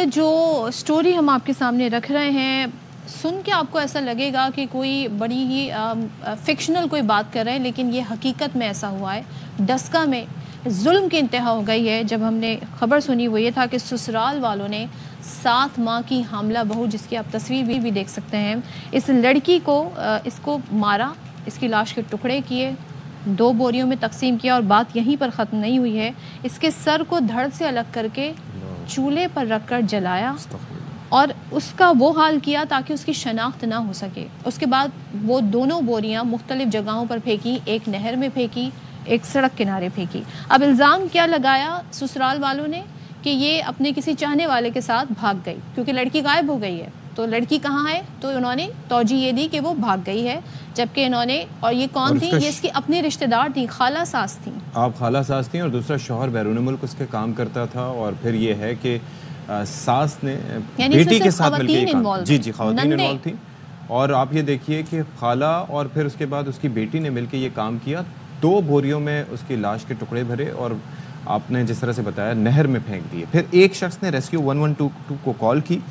जो स्टोरी हम आपके सामने रख रहे हैं, सुन के आपको ऐसा लगेगा कि कोई बड़ी ही फिक्शनल कोई बात कर रहे हैं, लेकिन ये हकीकत में ऐसा हुआ है। डस्का में जुल्म की इंतहा हो गई है। जब हमने खबर सुनी वो ये था कि ससुराल वालों ने 7 माह की हामला बहू, जिसकी आप तस्वीर भी देख सकते हैं, इस लड़की को इसको मारा, इसकी लाश के टुकड़े किए, 2 बोरियों में तकसीम किया। और बात यहीं पर ख़त्म नहीं हुई है, इसके सर को धड़ से अलग करके चूल्हे पर रखकर जलाया और उसका वो हाल किया ताकि उसकी शनाख्त ना हो सके। उसके बाद वो दोनों बोरियां मुख्तलिफ जगहों पर फेंकी, एक नहर में फेंकी, एक सड़क किनारे फेंकी। अब इल्ज़ाम क्या लगाया ससुराल वालों ने कि ये अपने किसी चाहने वाले के साथ भाग गई, क्योंकि लड़की गायब हो गई है। तो लड़की कहाँ है, तो उन्होंने तौजी ये दी कि वो भाग गई है। जबकि इन्होंने, और ये कौन थी, ये इसकी अपनी रिश्तेदार थी, खाला सास थी। आप खाला सास थी और दूसरा शौहर बैरून मुल्क उसके काम करता था। और फिर ये है कि सास ने बेटी के साथ मिलकर खवातीन इन्वॉल्व थी। और आप ये देखिए कि खाला और फिर उसके बाद उसकी बेटी ने मिलकर ये काम किया। 2 बोरियों में उसकी लाश के टुकड़े भरे और आपने जिस तरह से बताया नहर में फेंक दिए। फिर एक शख्स ने रेस्क्यू 112 को कॉल की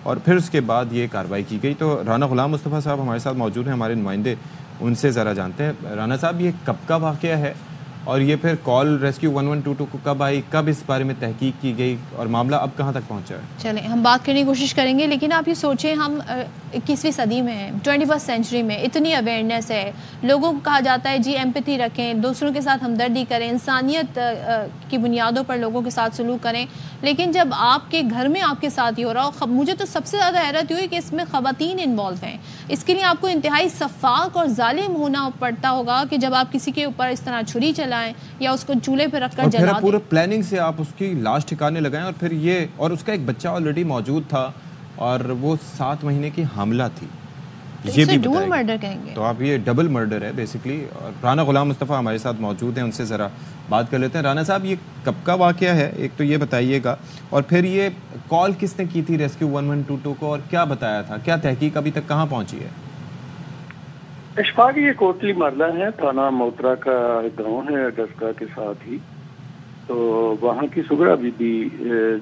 और फिर उसके बाद ये कार्रवाई की गई। तो राना गुलाम मुस्तफ़ा साहब हमारे साथ मौजूद हैं, हमारे नुमाइंदे, उनसे ज़रा जानते हैं। राना साहब, ये कब का वाक़या है और ये फिर कॉल रेस्क्यू 1122 को कब आई, कब इस बारे में तहकीक की गई और मामला अब कहाँ तक पहुँचा है? चलें हम बात करने की कोशिश करेंगे, लेकिन आप ये सोचें, हम 21वीं सदी में हैं, 21st सेंचुरी में इतनी अवेयरनेस है। लोगों को कहा जाता है जी एम्पैथी रखें, दूसरों के साथ हमदर्दी करें, इंसानियत की बुनियादों पर लोगों के साथ सलूक करें। लेकिन जब आपके घर में आपके साथ ही हो रहा हो, मुझे तो सबसे ज़्यादा हैरत हुई कि इसमें ख़वातीन इन्वॉल्व हैं। इसके लिए आपको इंतहाई सफ़ाक और जालिम होना पड़ता होगा कि जब आप किसी के ऊपर इस तरह छुरी चलाएं या उसको चूल्हे पर रखकर जला दें। पूरे प्लानिंग से आप उसकी लाश ठिकाने लगाएं और फिर ये, और उसका एक बच्चा ऑलरेडी मौजूद था और वो 7 महीने की हामला थी, तो ये भी डबल मर्डर कहेंगे। तो आप, ये डबल मर्डर है बेसिकली। और राना गुलाम मुस्तफ़ा हमारे साथ मौजूद हैं, उनसे ज़रा बात कर लेते हैं। राना साहब, ये कब का वाक़या है, एक तो ये बताइएगा, और फिर ये कॉल किसने की थी रेस्क्यू 1122 को और क्या बताया था, क्या तहकीक अभी तक कहाँ पहुँची है? इशफाक, ये कोटली मरला है, थाना मोतरा का गांव है डस्का के साथ ही। तो वहाँ की सुगरा बीबी,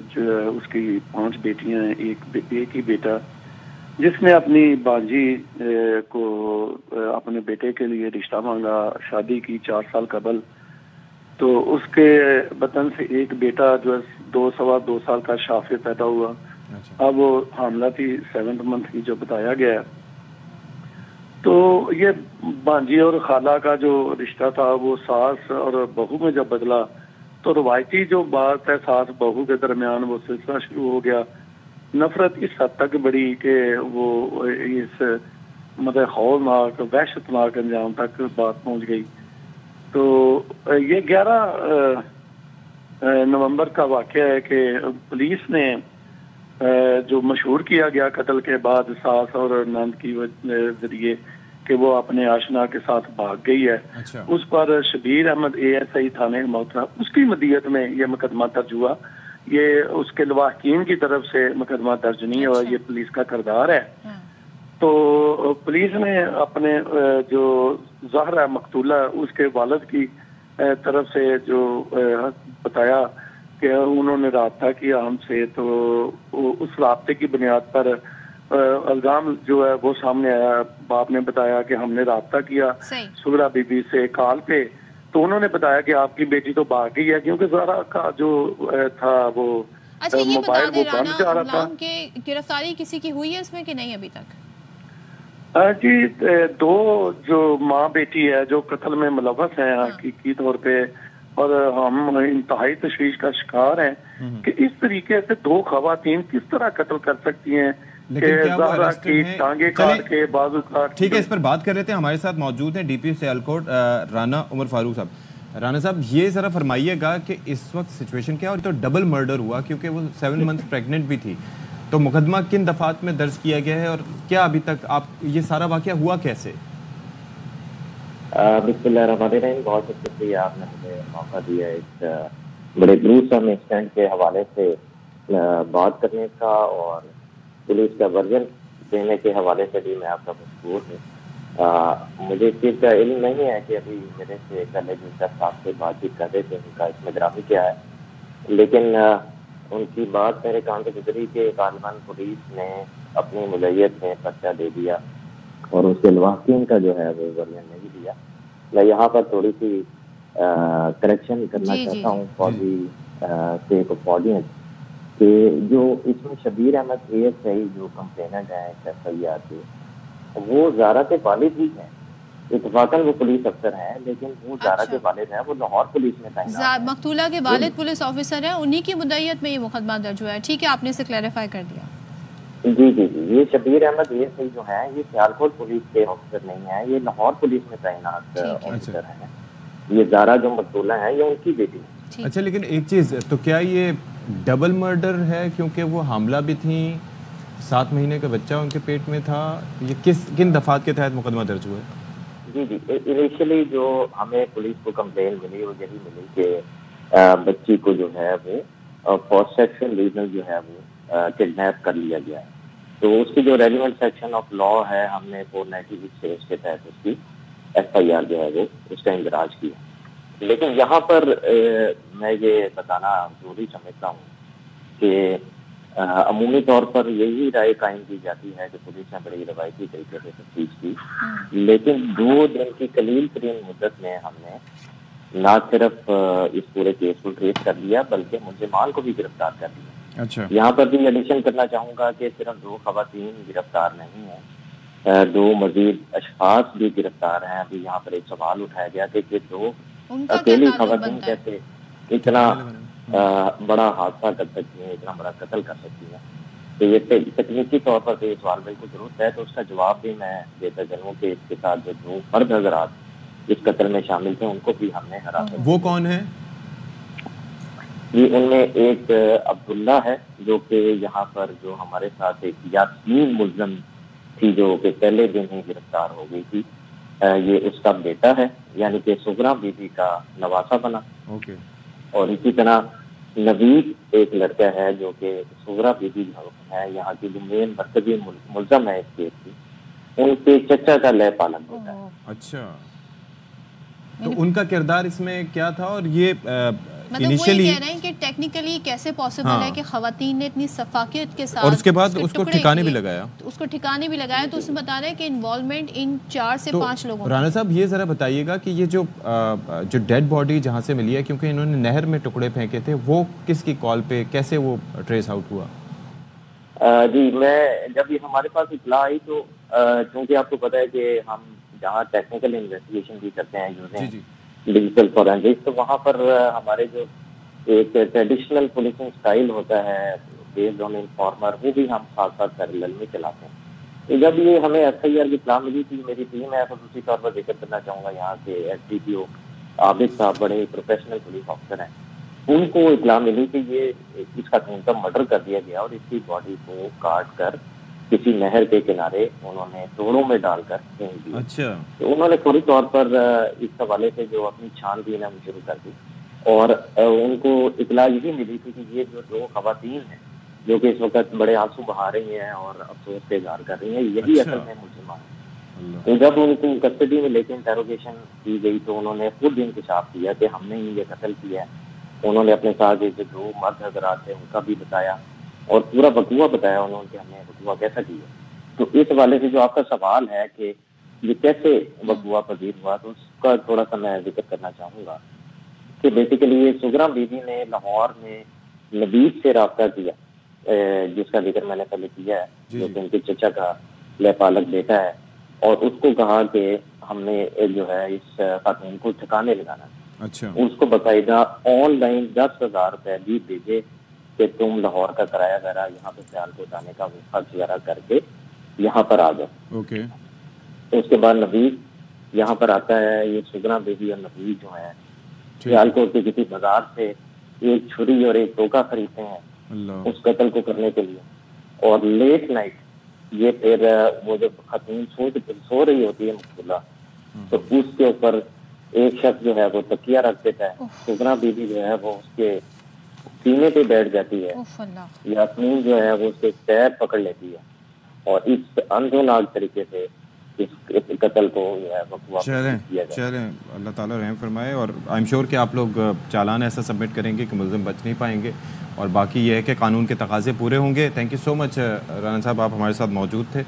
जो उसकी 5 बेटियां हैं, एक ही बेटा, जिसने अपनी बांजी को अपने बेटे के लिए रिश्ता मांगा, शादी की 4 साल कबल। तो उसके वतन से एक बेटा जो है 2 साल का शाफे पैदा हुआ। अब वो हामला थी 7th मंथ की, जो बताया गया। तो ये बांजी और खाला का जो रिश्ता था वो सास और बहू में जब बदला, तो रवायती जो बात है सास बहू के दरमियान, वो सिलसिला शुरू हो गया। नफरत इस हद तक बढ़ी कि वो इस मतलब खौफनाक वहशतनाक अंजाम तक बात पहुंच गई। तो ये 11 नवंबर का वाक़या है कि पुलिस ने जो मशहूर किया गया कत्ल के बाद सास और नंद की जरिए कि वो अपने आशना के साथ भाग गई है। अच्छा। उस पर शबीर अहमद ASI थाने मोतरा, उसकी मदीयत में ये मुकदमा दर्ज हुआ। ये उसके लवाहकीन की तरफ से मुकदमा दर्ज नहीं हुआ। ये पुलिस का किरदार है। तो पुलिस ने अपने जो ज़हरा मकतूला, उसके वालिद की तरफ से जो बताया कि उन्होंने राब्ता किया हमसे, तो उस राब्ते की बुनियाद पर इल्जाम जो है वो सामने आया। बाप ने बताया कि हमने राब्ता किया सुगरा बीबी से कॉल पे, तो उन्होंने बताया कि आपकी बेटी तो भाग गई है, क्योंकि ज़हरा का जो था वो मोबाइल वो बंद जा रहा था। गिरफ्तारी किसी की हुई है इसमें कि नहीं अभी तक? जी, 2 जो माँ बेटी है जो कत्ल में मुलव्वस हैं हकीकी तौर पे, और हम इंतहाई तशवीश का शिकार हैं कि इस तरीके से 2 खवातीन किस तरह कत्ल कर सकती हैं। ज़हरा की टांगे काट के, बाजू काट। ठीक है, इस पर बात कर रहे थे। हमारे साथ मौजूद हैं DPO सियालकोट राना उमर फारूक साहब। राना साहब, ये ज़रा फरमाइएगा कि इस वक्त सिचुएशन क्या है। और तो डबल मर्डर हुआ क्योंकि वो 7 मंथ प्रेग्नेंट भी थी, तो मुकदमा किन दफात में दर्ज किया गया है और क्या अभी तक आप, ये सारा वाक़या हुआ कैसे? बिस्मिल्लाहिर्रहमानिर्रहीम, बहुत बहुत शुक्रिया, आपने मुझे मौका दिया इस बड़े ग्रूसम इंसिडेंट के हवाले से बात करने का, और पुलिस का वर्जन देने के हवाले से भी मैं आपका मशहूर हूँ। मुझे इस चीज़ का इल्म नहीं है कि अभी मेरे से कल जिन शख्स आपसे बातचीत कर रहे थे उनका इसमें ग्रामी क्या है, लेकिन उनकी बात मेरे कान से गुजरी कि गालिबन पुलिस ने अपनी मुलैयत में पर्चा दे दिया और उसके लवाकिन का जो है वो वर्जन नहीं दिया। मैं यहाँ पर थोड़ी सी करेक्शन करना चाहता हूँ for the sake of audience कि जो इसमें शबीर अहमद ASI जो कंप्लेनेंट है FIR के, वो ज़ारा के वालिद ही हैं। इत्तफाकन वो पुलिस अफसर हैं, लेकिन वो ज़ारा के वालिद हैं, वो लाहौर पुलिस में तैनात हैं। मकतूला के वालिद पुलिस ऑफिसर हैं, उन्हीं की मुद्दईयत में ये मुकदमा दर्ज हुआ है। ठीक है, आपने इसे क्लैरिफाई कर दिया। जी जी जी, ये शबीर अहमद ASI जो हैं, ये सियालकोट पुलिस के ऑफिसर नहीं हैं, ये लाहौर पुलिस में तैनात ऑफिसर हैं। ये ज़ारा जो मकतूला है ये उनकी बेटी है। अच्छा, लेकिन एक चीज़, तो क्या ये डबल मर्डर है क्योंकि वो हामला भी थी, 7 महीने का बच्चा उनके पेट में था? ये किन दफात के तहत मुकदमा दर्ज हुआ है? जी जी, इनिशियली जो हमें पुलिस को कंप्लेन मिली वो यही मिली कि बच्ची को जो है वो फॉर सेक्शुअल रीजन जो है वो किडनैप कर लिया गया है। तो उसकी जो रेलिवेंट सेक्शन ऑफ लॉ है, हमने 496 के तहत उसकी FIR जो है वो उसका इंदराज किया। लेकिन यहाँ पर मैं ये बताना जरूरी समझता हूँ कि अमूमी तौर पर यही राय कायम की जाती है कि पुलिस ने बड़ी रवायती तरीके से तफ्तीश की, लेकिन 2 दिन की कलील तरीन मुद्दत में हमने ना सिर्फ इस पूरे केस को ट्रेस कर लिया बल्कि मुल्जिमान को भी गिरफ्तार कर लिया। अच्छा, यहाँ पर भी एडिशन करना चाहूँगा कि सिर्फ 2 खवातीन गिरफ्तार नहीं है, 2 मजीद अशखास भी गिरफ्तार हैं। अभी यहाँ पर एक सवाल उठाया गया कि 2 अकेली खवातीन कैसे इतना बड़ा हादसा कर सकती है, इतना बड़ा कत्ल कर सकती है। तो ये तकनीकी तौर पर ये सवाल बिल्कुल जरूरत है, तो उसका जवाब भी मैं देता चलूँ कि इसके साथ जो 2 मर्द हजरात इस कत्ल में शामिल थे उनको भी हमने हरा दिया। वो कौन है? ये उनमें एक अब्दुल्ला है जो कि यहाँ पर जो हमारे साथ एक यास्मीन मुल्ज़म थी जो कि पहले दिन ही गिरफ्तार हो गई थी, ये उसका बेटा है, यानी कि सुगरा बीबी का नवासा बना। ओके। और इसी तरह नवीद एक लड़का है जो कि सुगरा बीबी है, यहाँ की जो मेन मरकजी मुल्ज़म है इस केस की, उनके चचा का लय पालन होता है। अच्छा, तो उनका किरदार इसमें क्या था? और ये मतलब इनिशियली कह रहे हैं कि टेक्निकली कैसे पॉसिबल है कि खवातीन ने इतनी सफाकियत के साथ और उसके बाद उसको ठिकाने भी लगाया, तो उसमें बता रहे हैं कि इन्वॉल्वमेंट इन 4 से 5 लोगों। राना साहब, ये जरा बताइएगा कि ये जो डेड बॉडी जहाँ से मिली है, क्योंकि इन्होंने नहर में टुकड़े फेंके थे, वो किसकी कॉल पे कैसे वो ट्रेस आउट हुआ? जी, मैं जब ये हमारे पास इत्तला आई तो क्योंकि आपको पता है कि हम जहाँ टेक्निकल इन्वेस्टिगेशन भी करते हैं यूजिंग डिजिटल फॉरेंसिक्स, तो वहाँ पर हमारे जो एक ट्रेडिशनल पुलिसिंग स्टाइल होता है बेस्ड ऑन इन्फॉर्मर, वो भी हम साथ साथ पैरेलल में चलाते हैं। तो जब ये हमें FIR की इत्तला मिली थी, मेरी टीम है, खसूसी तौर पर जिक्र करना चाहूँगा यहाँ के SDPO आबिद साहब, बड़े प्रोफेशनल पुलिस ऑफिसर हैं, उनको इत्तला मिली कि ये इस खातून का मर्डर कर दिया गया और इसकी बॉडी को काट कर किसी नहर के किनारे उन्होंने तोड़ों में डालकर फेंक दी। अच्छा, तो उन्होंने फौरी तौर पर इस हवाले से जो अपनी छानबीन है शुरू कर दी और उनको इत्तला यही मिली थी कि ये जो 2 खवातीन हैं जो कि इस वक्त बड़े आंसू बहा रही हैं और अफसोस का इजहार कर रही हैं, यही असल में मुल्जिमान। तो जब उनको कस्टडी में लेकर इंटेरोगेशन की गई तो उन्होंने खुद इंकशाफ किया कि हमने ही ये कत्ल किया है। उन्होंने अपने साथ जो 2 मर्द हजरात थे उनका भी बताया और पूरा बकवा बताया उन्होंने कि हमने बकवा कैसा किया। तो इस हवाले से जो आपका सवाल है कि ये कैसे बकवा पजीर हुआ, तो उसका थोड़ा सा मैं जिक्र करना चाहूँगा कि बेसिकली ये सुगरा बीबी ने लाहौर में नबीद से रब्ता किया, जिसका जिक्र मैंने पहले किया है, जो कि उनके चचा का लयपालक बेटा है, और उसको कहा कि हमने जो है इस खातून को ठिकाने लगाना। अच्छा, उसको बाकायदा ऑनलाइन 10,000 रुपए भी भेजे कि तुम लाहौर का किराया वगैरह यहाँ पे सियालकोट आने का खर्च वगैरह करके यहाँ पर आ जाओ। ओके। तो उसके बाद नवीद यहाँ पर आता है। ये सुगरा बेबी और नवीद जो है सियालकोट के किसी बाजार से एक छुरी और एक टोका खरीदते हैं उस कत्ल को करने के लिए, और लेट नाइट ये फिर वो जब खतून सो रही होती है मकबूला, तो उसके ऊपर एक शख्स जो है वो तकिया रख देता है। सुगरा बीबी जो है वो उसके सीने पे बैठ जाती है, यास्मीन जो है वो उसके पैर पकड़ लेती है और इस अंधोनाग तरीके से इस कत्ल को चलें अल्लाह ताला रहम फरमाए। और आई एम श्योर कि आप लोग चालान ऐसा सबमिट करेंगे कि मुल्ज़िम बच नहीं पाएंगे, और बाकी ये है कि कानून के तकाज़े पूरे होंगे। Thank you so much Rana साहब, आप हमारे साथ मौजूद थे।